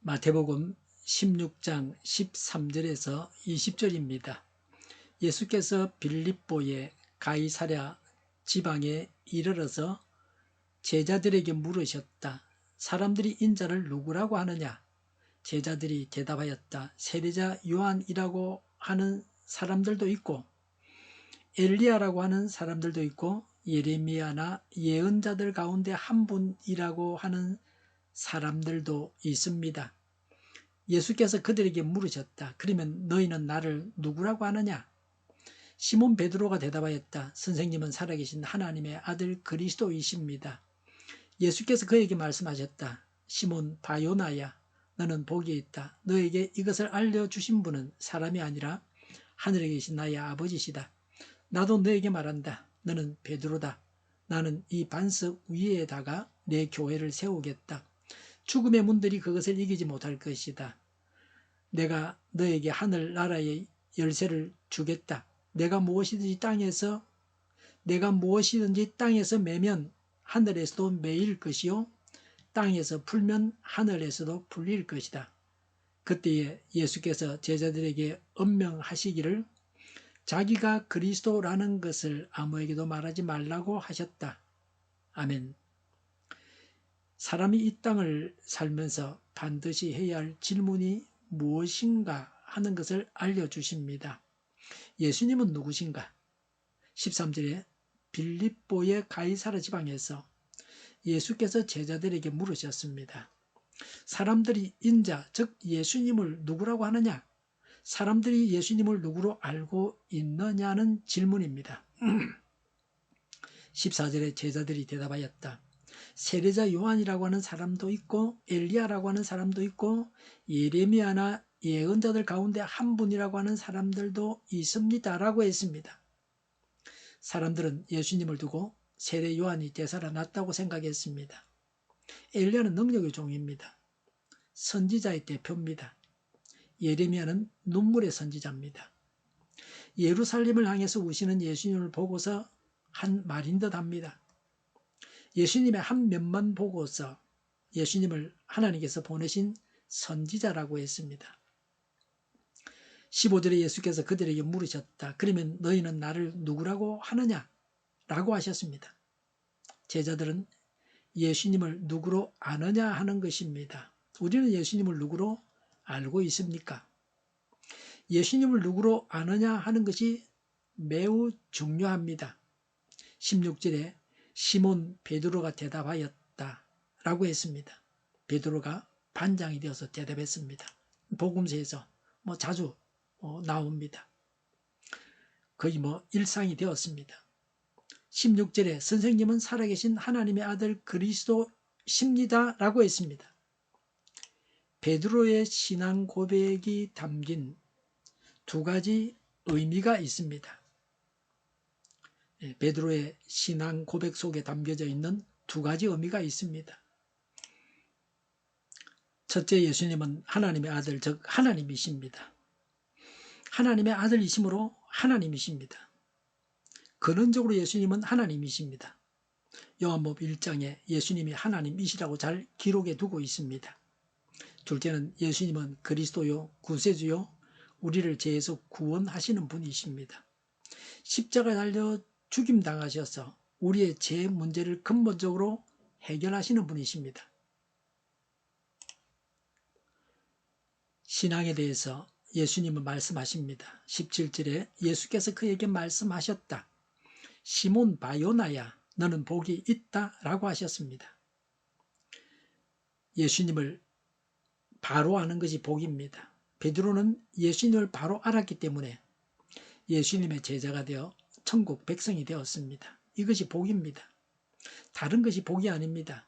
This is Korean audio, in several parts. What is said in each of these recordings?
마태복음 16장 13절에서 20절입니다. 예수께서 빌립보의 가이사랴 지방에 이르러서 제자들에게 물으셨다. 사람들이 인자를 누구라고 하느냐? 제자들이 대답하였다. 세례자 요한이라고 하는 사람들도 있고 엘리야라고 하는 사람들도 있고 예레미야나 예언자들 가운데 한 분이라고 하는 사람들도 있습니다. 예수께서 그들에게 물으셨다. 그러면 너희는 나를 누구라고 하느냐? 시몬 베드로가 대답하였다. 선생님은 살아계신 하나님의 아들 그리스도이십니다. 예수께서 그에게 말씀하셨다. 시몬 바요나야, 너는 복이 있다. 너에게 이것을 알려주신 분은 사람이 아니라 하늘에 계신 나의 아버지시다. 나도 너에게 말한다. 너는 베드로다. 나는 이 반석 위에다가 내 교회를 세우겠다. 죽음의 문들이 그것을 이기지 못할 것이다. 내가 너에게 하늘 나라의 열쇠를 주겠다. 내가 무엇이든지 땅에서 매면 하늘에서도 매일 것이요 땅에서 풀면 하늘에서도 풀릴 것이다. 그때에 예수께서 제자들에게 엄명하시기를 자기가 그리스도라는 것을 아무에게도 말하지 말라고 하셨다. 아멘. 사람이 이 땅을 살면서 반드시 해야 할 질문이 무엇인가 하는 것을 알려주십니다. 예수님은 누구신가? 13절에 빌립보의 가이사랴 지방에서 예수께서 제자들에게 물으셨습니다. 사람들이 인자, 즉 예수님을 누구라고 하느냐? 사람들이 예수님을 누구로 알고 있느냐는 질문입니다. 14절에 제자들이 대답하였다. 세례자 요한이라고 하는 사람도 있고 엘리야라고 하는 사람도 있고 예레미야나 예언자들 가운데 한 분이라고 하는 사람들도 있습니다. 라고 했습니다. 사람들은 예수님을 두고 세례 요한이 되살아났다고 생각했습니다. 엘리야는 능력의 종입니다. 선지자의 대표입니다. 예레미야는 눈물의 선지자입니다. 예루살렘을 향해서 우시는 예수님을 보고서 한 말인 듯 합니다. 예수님의 한 면만 보고서 예수님을 하나님께서 보내신 선지자라고 했습니다. 15절에 예수께서 그들에게 물으셨다. 그러면 너희는 나를 누구라고 하느냐? 라고 하셨습니다. 제자들은 예수님을 누구로 아느냐 하는 것입니다. 우리는 예수님을 누구로 알고 있습니까? 예수님을 누구로 아느냐 하는 것이 매우 중요합니다. 16절에 시몬 베드로가 대답하였다 라고 했습니다. 베드로가 반장이 되어서 대답했습니다. 복음서에서 자주 나옵니다. 거의 일상이 되었습니다. 16절에 선생님은 살아계신 하나님의 아들 그리스도십니다 라고 했습니다. 베드로의 신앙 고백이 담긴 두 가지 의미가 있습니다. 베드로의 신앙 고백 속에 담겨져 있는 두 가지 의미가 있습니다. 첫째, 예수님은 하나님의 아들, 즉 하나님이십니다. 하나님의 아들이심으로 하나님이십니다. 근원적으로 예수님은 하나님이십니다. 요한복음 1장에 예수님이 하나님이시라고 잘 기록해 두고 있습니다. 둘째는 예수님은 그리스도요, 구세주요, 우리를 죄에서 구원하시는 분이십니다. 십자가에 달려 죽임당하셔서 우리의 죄 문제를 근본적으로 해결하시는 분이십니다. 신앙에 대해서 예수님은 말씀하십니다. 17절에 예수께서 그에게 말씀하셨다. 시몬 바요나야, 너는 복이 있다 라고 하셨습니다. 예수님을 바로 아는 것이 복입니다. 베드로는 예수님을 바로 알았기 때문에 예수님의 제자가 되어 천국 백성이 되었습니다. 이것이 복입니다. 다른 것이 복이 아닙니다.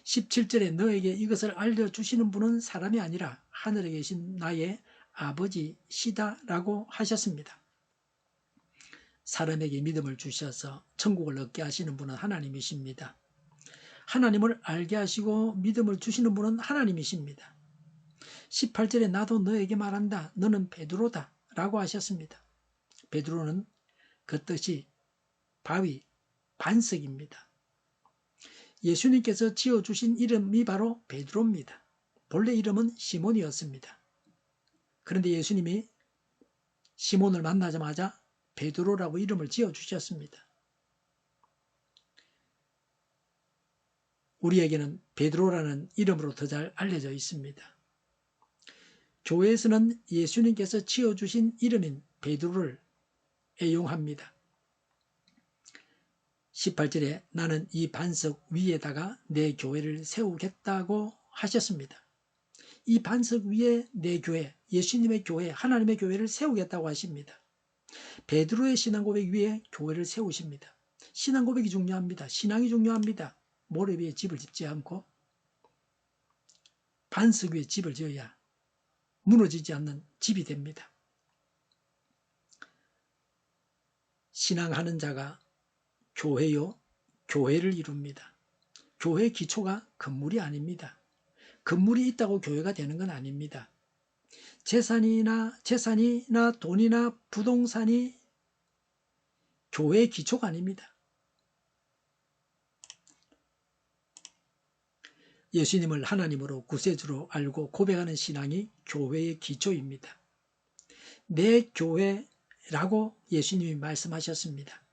17절에 너에게 이것을 알려주시는 분은 사람이 아니라 하늘에 계신 나의 아버지시다 라고 하셨습니다. 사람에게 믿음을 주셔서 천국을 얻게 하시는 분은 하나님이십니다. 하나님을 알게 하시고 믿음을 주시는 분은 하나님이십니다. 18절에 나도 너에게 말한다. 너는 베드로다 라고 하셨습니다. 베드로는 그 뜻이 바위, 반석입니다. 예수님께서 지어주신 이름이 바로 베드로입니다. 본래 이름은 시몬이었습니다. 그런데 예수님이 시몬을 만나자마자 베드로라고 이름을 지어주셨습니다. 우리에게는 베드로라는 이름으로 더 잘 알려져 있습니다. 교회에서는 예수님께서 지어주신 이름인 베드로를 애용합니다. 18절에 나는 이 반석 위에다가 내 교회를 세우겠다고 하셨습니다. 이 반석 위에 내 교회, 예수님의 교회, 하나님의 교회를 세우겠다고 하십니다. 베드로의 신앙고백 위에 교회를 세우십니다. 신앙고백이 중요합니다. 신앙이 중요합니다. 모래 위에 집을 짓지 않고 반석 위에 집을 지어야 무너지지 않는 집이 됩니다. 신앙하는 자가 교회요, 교회를 이룹니다. 교회의 기초가 건물이 아닙니다. 건물이 있다고 교회가 되는 건 아닙니다. 재산이나 돈이나 부동산이 교회의 기초가 아닙니다. 예수님을 하나님으로 구세주로 알고 고백하는 신앙이 교회의 기초입니다. 내 교회라고 예수님이 말씀하셨습니다.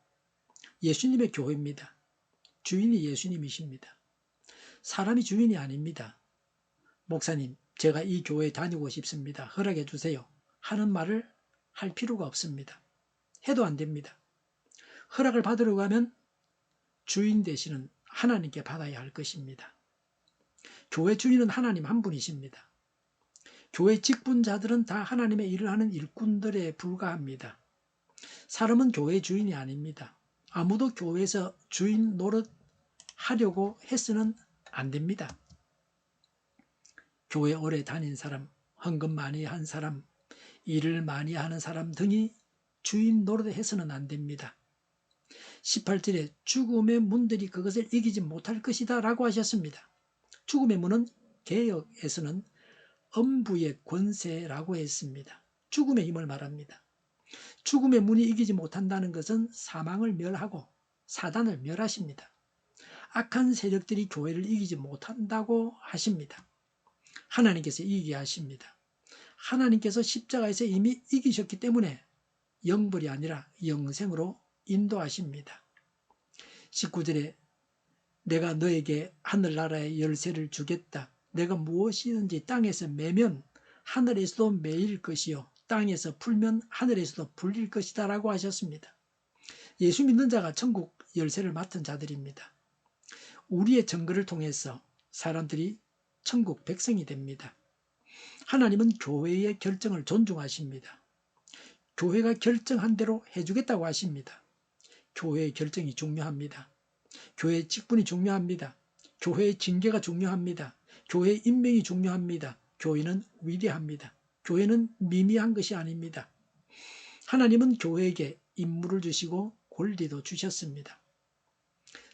예수님의 교회입니다. 주인이 예수님이십니다. 사람이 주인이 아닙니다. 목사님, 제가 이 교회에 다니고 싶습니다. 허락해 주세요. 하는 말을 할 필요가 없습니다. 해도 안 됩니다. 허락을 받으려고 하면 주인 되시는 하나님께 받아야 할 것입니다. 교회 주인은 하나님 한 분이십니다. 교회 직분자들은 다 하나님의 일을 하는 일꾼들에 불과합니다. 사람은 교회 주인이 아닙니다. 아무도 교회에서 주인 노릇 하려고 해서는 안 됩니다. 교회 오래 다닌 사람, 헌금 많이 한 사람, 일을 많이 하는 사람 등이 주인 노릇을 해서는 안 됩니다. 18절에 죽음의 문들이 그것을 이기지 못할 것이다 라고 하셨습니다. 죽음의 문은 개역에서는 엄부의 권세라고 했습니다. 죽음의 힘을 말합니다. 죽음의 문이 이기지 못한다는 것은 사망을 멸하고 사단을 멸하십니다. 악한 세력들이 교회를 이기지 못한다고 하십니다. 하나님께서 이기게 하십니다. 하나님께서 십자가에서 이미 이기셨기 때문에 영벌이 아니라 영생으로 인도하십니다. 19절에 내가 너에게 하늘나라의 열쇠를 주겠다. 내가 무엇이든지 땅에서 매면 하늘에서도 매일 것이요 땅에서 풀면 하늘에서도 풀릴 것이다 라고 하셨습니다. 예수 믿는 자가 천국 열쇠를 맡은 자들입니다. 우리의 증거를 통해서 사람들이 천국 백성이 됩니다. 하나님은 교회의 결정을 존중하십니다. 교회가 결정한 대로 해주겠다고 하십니다. 교회의 결정이 중요합니다. 교회의 직분이 중요합니다. 교회의 징계가 중요합니다. 교회의 임명이 중요합니다. 교회는 위대합니다. 교회는 미미한 것이 아닙니다. 하나님은 교회에게 임무를 주시고 권리도 주셨습니다.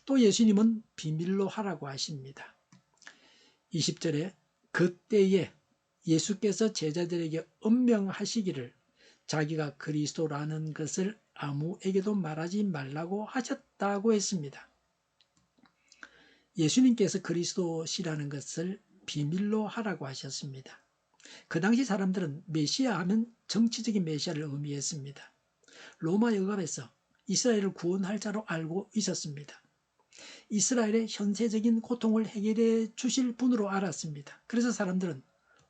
또 예수님은 비밀로 하라고 하십니다. 20절에 그때에 예수께서 제자들에게 엄명하시기를 자기가 그리스도라는 것을 아무에게도 말하지 말라고 하셨다고 했습니다. 예수님께서 그리스도시라는 것을 비밀로 하라고 하셨습니다. 그 당시 사람들은 메시아 하면 정치적인 메시아를 의미했습니다. 로마 억압에서 이스라엘을 구원할 자로 알고 있었습니다. 이스라엘의 현세적인 고통을 해결해 주실 분으로 알았습니다. 그래서 사람들은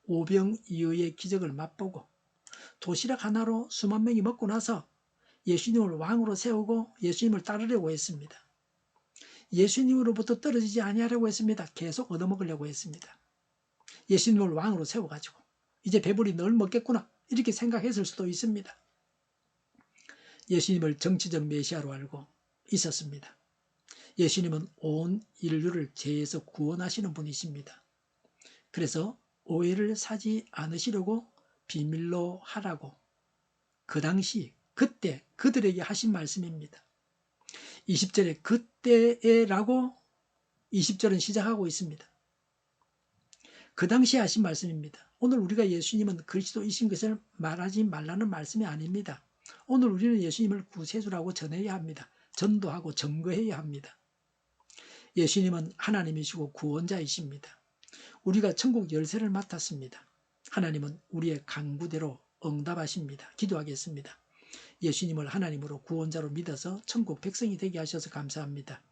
오병이어의 기적을 맛보고 도시락 하나로 수만 명이 먹고 나서 예수님을 왕으로 세우고 예수님을 따르려고 했습니다. 예수님으로부터 떨어지지 아니하려고 했습니다. 계속 얻어먹으려고 했습니다. 예수님을 왕으로 세워가지고 이제 배불리 널 먹겠구나 이렇게 생각했을 수도 있습니다. 예수님을 정치적 메시아로 알고 있었습니다. 예수님은 온 인류를 죄에서 구원하시는 분이십니다. 그래서 오해를 사지 않으시려고 비밀로 하라고 그 당시 그때 그들에게 하신 말씀입니다. 20절에 그때에라고 20절은 시작하고 있습니다. 그 당시에 하신 말씀입니다. 오늘 우리가 예수님은 그리스도이신 것을 말하지 말라는 말씀이 아닙니다. 오늘 우리는 예수님을 구세주라고 전해야 합니다. 전도하고 증거해야 합니다. 예수님은 하나님이시고 구원자이십니다. 우리가 천국 열쇠를 맡았습니다. 하나님은 우리의 간구대로 응답하십니다. 기도하겠습니다. 예수님을 하나님으로 구원자로 믿어서 천국 백성이 되게 하셔서 감사합니다.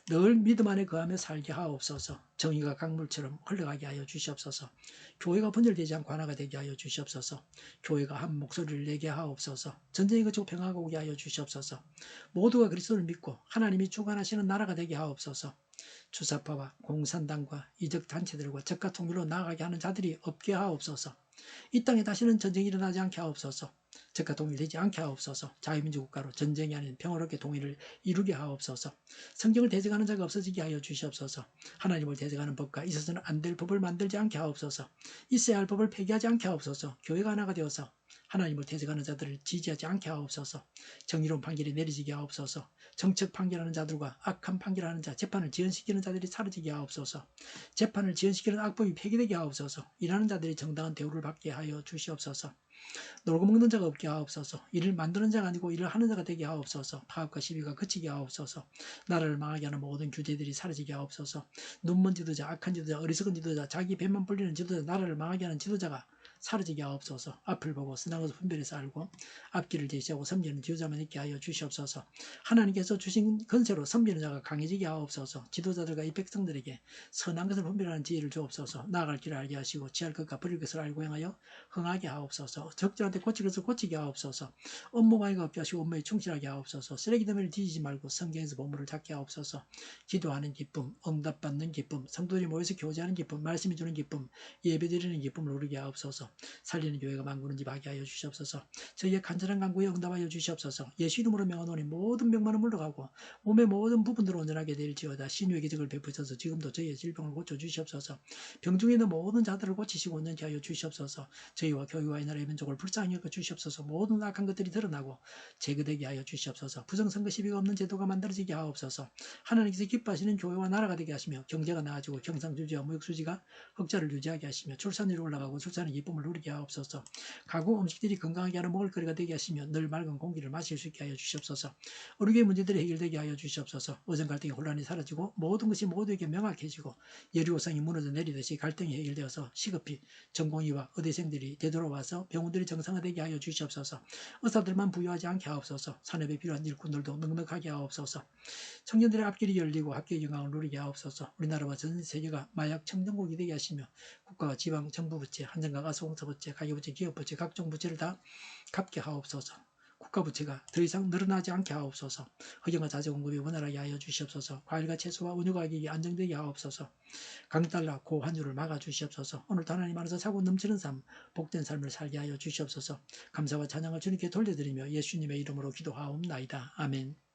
늘 믿음 안에 거하며 살게 하옵소서. 정의가 강물처럼 흘러가게 하여 주시옵소서. 교회가 분열되지 않고 하나가 되게 하여 주시옵소서. 교회가 한 목소리를 내게 하옵소서. 전쟁이 그치고 평화가 오게 하여 주시옵소서. 모두가 그리스도를 믿고 하나님이 주관하시는 나라가 되게 하옵소서. 주사파와 공산당과 이적 단체들과 적과 통일로 나아가게 하는 자들이 없게 하옵소서. 이 땅에 다시는 전쟁이 일어나지 않게 하옵소서. 적과 통일되지 않게 하옵소서. 자유민주 국가로 전쟁이 아닌 평화롭게 통일을 이루게 하옵소서. 성경을 대적하는 자가 없어지게 하여 주시옵소서. 하나님을 대적하는 법과 있어서는 안 될 법을 만들지 않게 하옵소서. 있어야 할 법을 폐기하지 않게 하옵소서. 교회가 하나가 되어서 하나님을 대적하는 자들을 지지하지 않게 하옵소서. 정의로운 판결이 내리지게 하옵소서. 정책 판결하는 자들과 악한 판결하는 자, 재판을 지연시키는 자들이 사라지게 하옵소서. 재판을 지연시키는 악법이 폐기되게 하옵소서. 일하는 자들이 정당한 대우를 받게 하여 주시옵소서. 놀고 먹는 자가 없게 하옵소서. 일을 만드는 자가 아니고 일을 하는 자가 되게 하옵소서. 파업과 시비가 그치게 하옵소서. 나라를 망하게 하는 모든 규제들이 사라지게 하옵소서. 눈먼 지도자, 악한 지도자, 어리석은 지도자, 자기 배만 불리는 지도자, 나라를 망하게 하는 지도자가 사라지게 하옵소서. 앞을 보고 선한 것을 분별해서 알고 앞길을 제시하고 섬기는 지도자만 있게 하여 주시옵소서. 하나님께서 주신 건세로 섬기는 자가 강해지게 하옵소서. 지도자들과 이 백성들에게 선한 것을 분별하는 지혜를 주옵소서. 나아갈 길을 알게 하시고 취할 것과 버릴 것을 알고 행하여 흥하게 하옵소서. 적절한테 고칠 것을 고치게 하옵소서. 업무방해가 없게 하시고 업무에 충실하게 하옵소서. 쓰레기 더미를 뒤지지 말고 성경에서 보물을 찾게 하옵소서. 기도하는 기쁨, 응답받는 기쁨, 성도들이 모여서 교제하는 기쁨, 말씀이 주는 기쁨, 예배드리는 기쁨을 누리게 하옵소서. 살리는 교회가 만구는 집 하게 하여 주시옵소서. 저희의 간절한 간구에 응답하여 주시옵소서. 예수 이름으로 명하노니 모든 병만은 물러가고 몸의 모든 부분들을 온전하게 될지어다. 신유의 기적을 베푸셔서 지금도 저희의 질병을 고쳐주시옵소서. 병중에 있는 모든 자들을 고치시고 온전케 하여 주시옵소서. 저희와 교회와 이 나라의 민족을 불쌍히 여겨 주시옵소서. 모든 악한 것들이 드러나고 제거되게 하여 주시옵소서. 부정선거 시비가 없는 제도가 만들어지게 하옵소서. 하나님께서 기뻐하시는 교회와 나라가 되게 하시며 경제가 나아지고 경상주지와 무역수지가 흑자를 유지하게 하시며 출산율이 올라가고 출산의 기쁨을 누리게 하옵소서. 가구 음식들이 건강하게 하는 먹을거리가 되게 하시며 늘 맑은 공기를 마실 수 있게 하여 주시옵소서. 의료의 문제들이 해결되게 하여 주시옵소서. 의정 갈등의 혼란이 사라지고 모든 것이 모두에게 명확해지고 여리고성이 무너져 내리듯이 갈등이 해결되어서 시급히 전공의와 의대생들이 되돌아와서 병원들이 정상화되게 하여 주시옵소서. 의사들만 부유하지 않게 하옵소서. 산업에 필요한 일꾼들도 넉넉하게 하옵소서. 청년들의 앞길이 열리고 합격의 영광을 누리게 하옵소서. 우리나라와 전 세계가 마약 청정국이 되게 하시며 국가와 지방 정부 부채, 한정과 가소공사 부채, 가계부채, 기업부채, 각종 부채를 다 갚게 하옵소서. 국가부채가 더 이상 늘어나지 않게 하옵소서. 흑연과 자재공급이 원활하게 하여 주시옵소서. 과일과 채소와 원유 가격이 안정되게 하옵소서. 강달러 고환율을 막아주시옵소서. 오늘도 하나님 안에서 차고 넘치는 삶, 복된 삶을 살게 하여 주시옵소서. 감사와 찬양을 주님께 돌려드리며 예수님의 이름으로 기도하옵나이다. 아멘.